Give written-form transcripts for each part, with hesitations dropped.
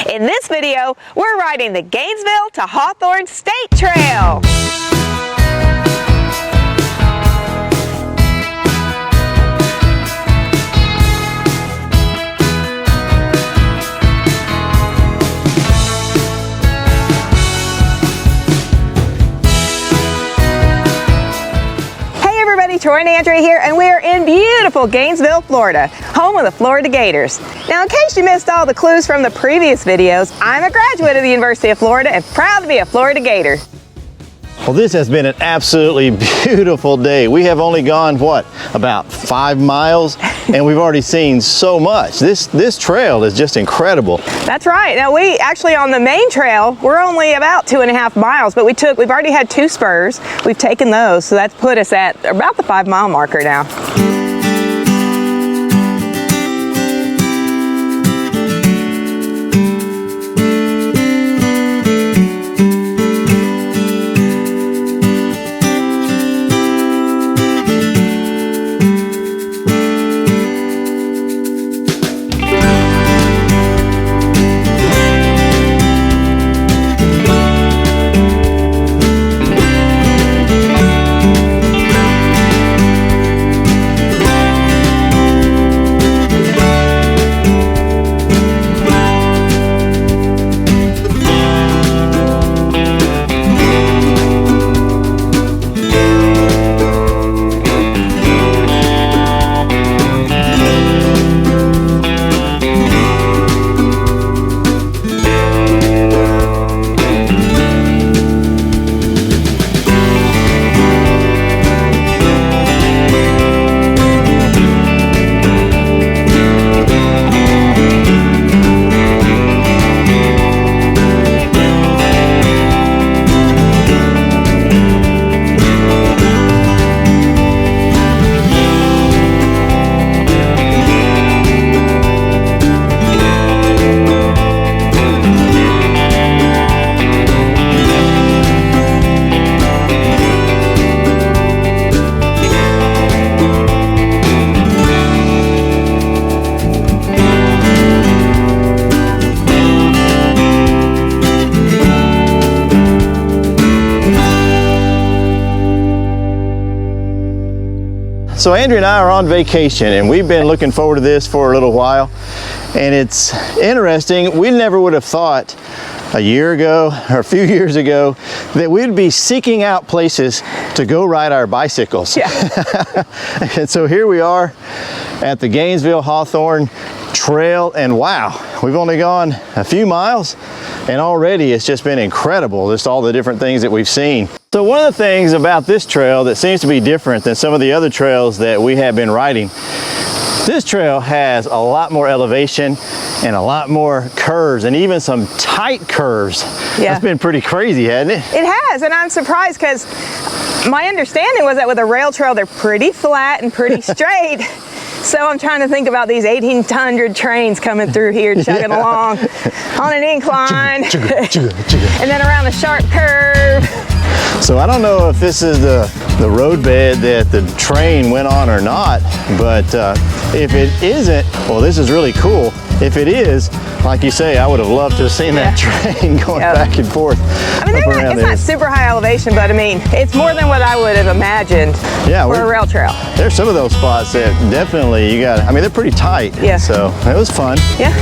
In this video, we're riding the Gainesville to Hawthorne State Trail. Troy and Andrea here, and we're in beautiful Gainesville, Florida, home of the Florida Gators. Now, in case you missed all the clues from the previous videos, I'm a graduate of the University of Florida and proud to be a Florida Gator. Well, this has been an absolutely beautiful day. We have only gone, what, about 5 miles, and we've already seen so much. This trail is just incredible. That's right. Now, we actually, on the main trail, we're only about 2.5 miles, but we've already had 2 spurs. We've taken those, so that's put us at about the 5-mile marker now. So Andrea and I are on vacation, and we've been looking forward to this for a little while, and it's interesting. We never would have thought a year ago or a few years ago that we'd be seeking out places to go ride our bicycles. Yeah. And so here we are at the Gainesville-Hawthorne Trail, and wow, we've only gone a few miles, and already it's just been incredible, just all the different things that we've seen. So one of the things about this trail that seems to be different than some of the other trails that we have been riding, this trail has a lot more elevation and a lot more curves, and even some tight curves. Yeah. That's been pretty crazy, hasn't it? It has, and I'm surprised because my understanding was that with a rail trail, they're pretty flat and pretty straight. So I'm trying to think about these 1,800 trains coming through here, chugging along on an incline, and then around a sharp curve. So I don't know if this is the roadbed that the train went on or not, but if it isn't, well, this is really cool. If it is, like you say, I would have loved to have seen that train going back and forth. I mean, it's not super high elevation, but I mean, it's more than what I would have imagined for a rail trail. There's some of those spots that definitely you got, I mean, they're pretty tight. Yeah. So it was fun. Yeah.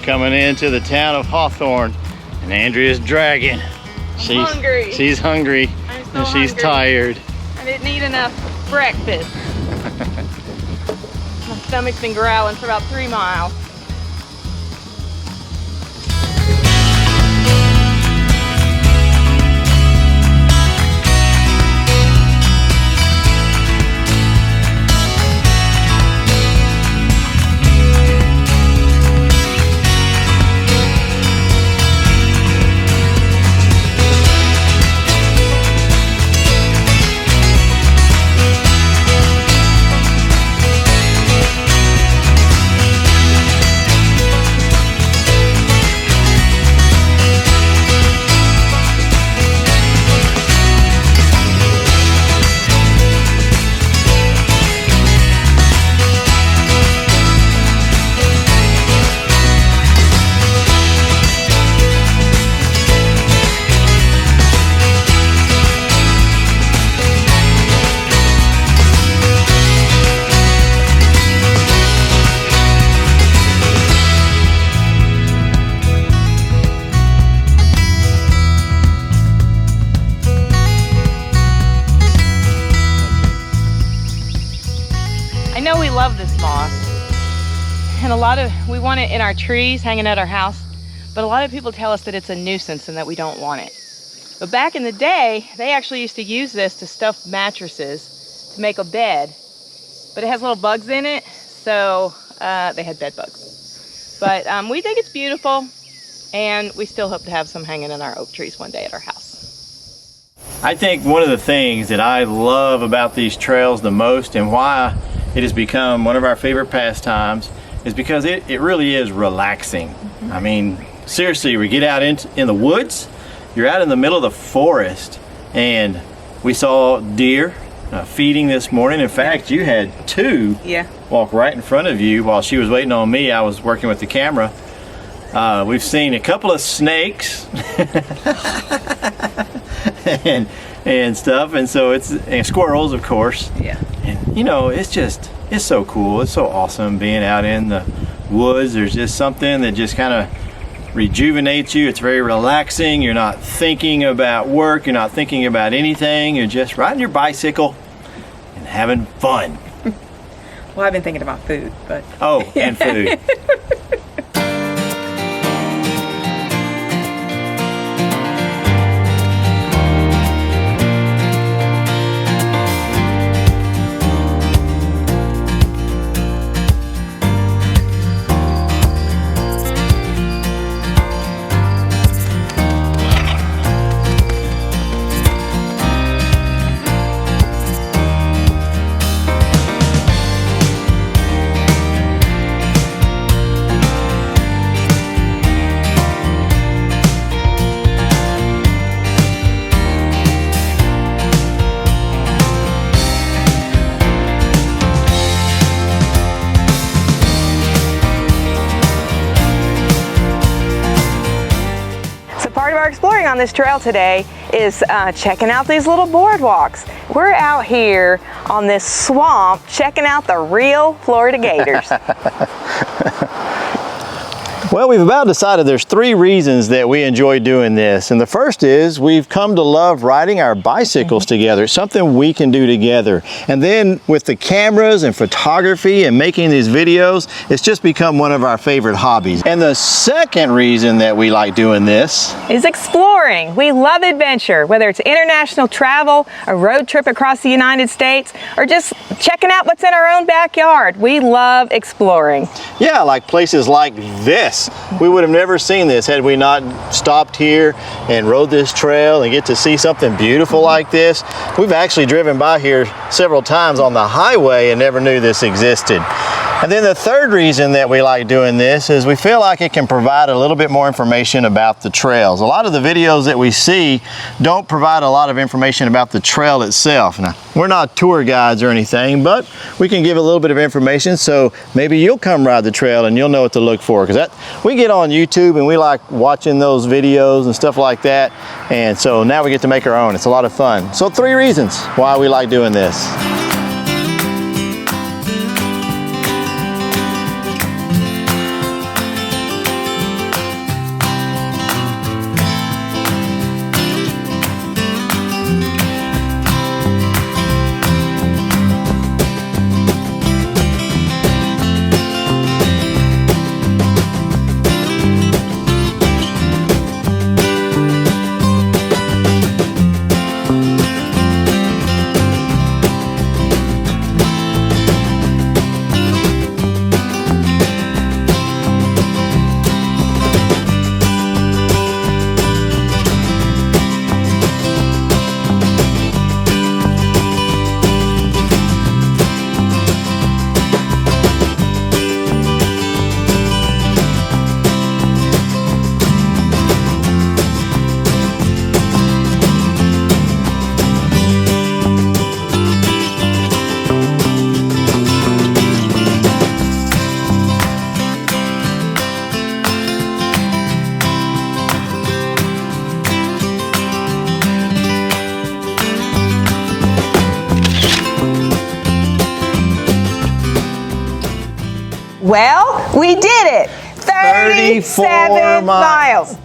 Coming into the town of Hawthorne, and Andrea's dragging. She's hungry. She's hungry. I'm so and she's hungry. tired. I didn't eat enough breakfast. My stomach's been growling for about 3 miles. know we love this moss, and we want it in our trees, hanging at our house, but a lot of people tell us that it's a nuisance and that we don't want it. But back in the day, they actually used to use this to stuff mattresses to make a bed, but it has little bugs in it, so they had bed bugs. But we think it's beautiful, and we still hope to have some hanging in our oak trees one day at our house. I think one of the things that I love about these trails the most, and why it has become one of our favorite pastimes, is because it really is relaxing. Mm-hmm. I mean, seriously, we get out in the woods, you're out in the middle of the forest, and we saw deer feeding this morning. In fact, you had two walk right in front of you while she was waiting on me. I was working with the camera. We've seen a couple of snakes and stuff, and so and squirrels, of course. Yeah. And you know, it's so cool. It's so awesome being out in the woods. There's just something that just kind of rejuvenates you. It's very relaxing. You're not thinking about work. You're not thinking about anything. You're just riding your bicycle and having fun. Well, I've been thinking about food, but and food. Exploring on this trail today is checking out these little boardwalks. We're out here on this swamp checking out the real Florida gators. Well, we've about decided there's 3 reasons that we enjoy doing this. And the first is we've come to love riding our bicycles together. It's something we can do together. And then with the cameras and photography and making these videos, it's just become one of our favorite hobbies. And the second reason that we like doing this is exploring. We love adventure, whether it's international travel, a road trip across the United States, or just checking out what's in our own backyard. We love exploring. Yeah, like places like this. We would have never seen this had we not stopped here and rode this trail and get to see something beautiful like this. We've actually driven by here several times on the highway and never knew this existed. And then the third reason that we like doing this is we feel like it can provide a little bit more information about the trails. A lot of the videos that we see don't provide a lot of information about the trail itself. Now, we're not tour guides or anything, but we can give a little bit of information, so maybe you'll come ride the trail and you'll know what to look for. Because we get on YouTube and we like watching those videos and stuff like that, and so now we get to make our own. It's a lot of fun. So 3 reasons why we like doing this. Well, we did it! 37 miles.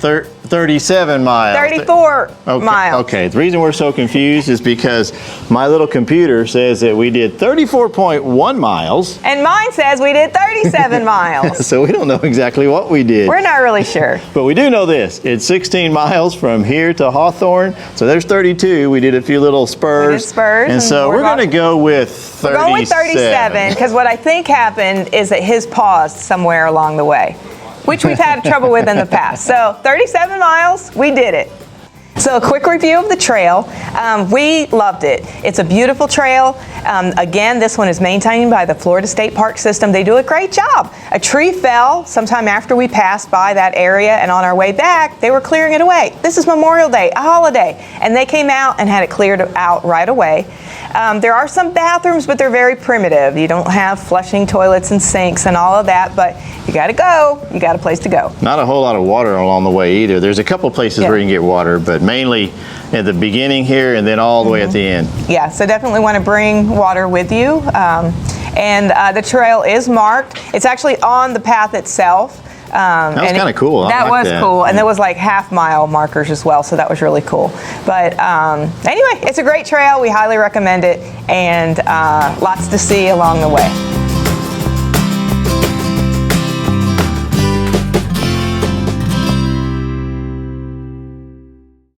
37 miles. 34 miles. Okay, the reason we're so confused is because my little computer says that we did 34.1 miles. And mine says we did 37 miles. So we don't know exactly what we did. We're not really sure. But we do know this. It's 16 miles from here to Hawthorne. So there's 32. We did a few little spurs. We did spurs. And so we're going to go with 37. We're going with 37 because what I think happened is that his paused somewhere along the way, which we've had trouble with in the past. So 37 miles, we did it. So a quick review of the trail. We loved it. It's a beautiful trail. Again, this one is maintained by the Florida State Park System. They do a great job. A tree fell sometime after we passed by that area, and on our way back, they were clearing it away. This is Memorial Day, a holiday, and they came out and had it cleared out right away. There are some bathrooms, but they're very primitive. You don't have flushing toilets and sinks and all of that, but you gotta go. You got a place to go. Not a whole lot of water along the way either. There's a couple places where you can get water, but mainly at the beginning here and then all the way at the end. Yeah, so definitely want to bring water with you. The trail is marked. It's actually on the path itself. That was kind of cool. That was cool. And there was like half-mile markers as well, so that was really cool. But anyway, it's a great trail. We highly recommend it, and lots to see along the way.